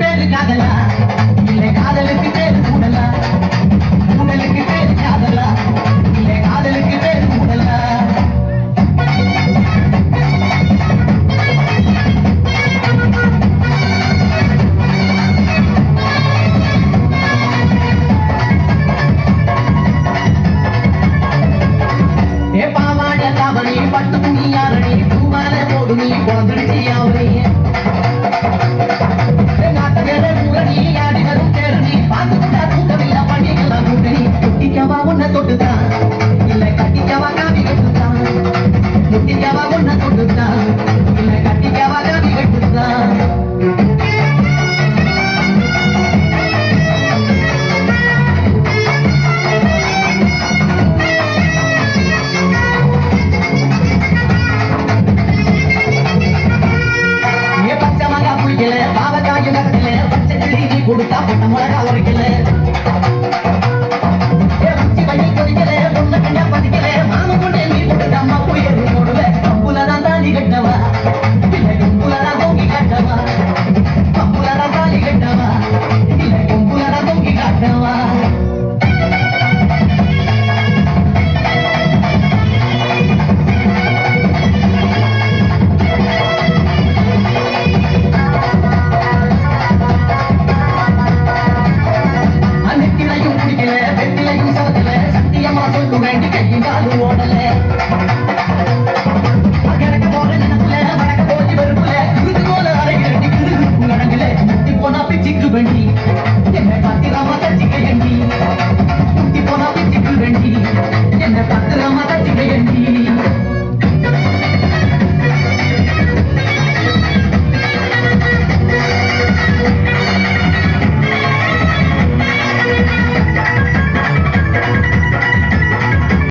பேரு காதலா இல்லை காதலுக்கு பேரு கூடலா கூடலுக்கு பேரு காதலா இல்லை காதலுக்கு பேரு கூடலா ஏ பாவாட தாவணி பட்டு துணி யாரணி பூமால போடு நீ குழந்தை யாவரே உன்னை தொட்டுதான் இல்ல கட்டிக்கவா காவி கட்டுதான் முட்டிக்கவா உன்னை தொட்டுதான் இல்ல கட்டிக்கவா காவி கட்டுதான் பச்சை மகா புளிக்கல பாவக்காயும் கசக்கல பச்சை கிளி கொடுத்தா பொட்ட மிளகா உரைக்கல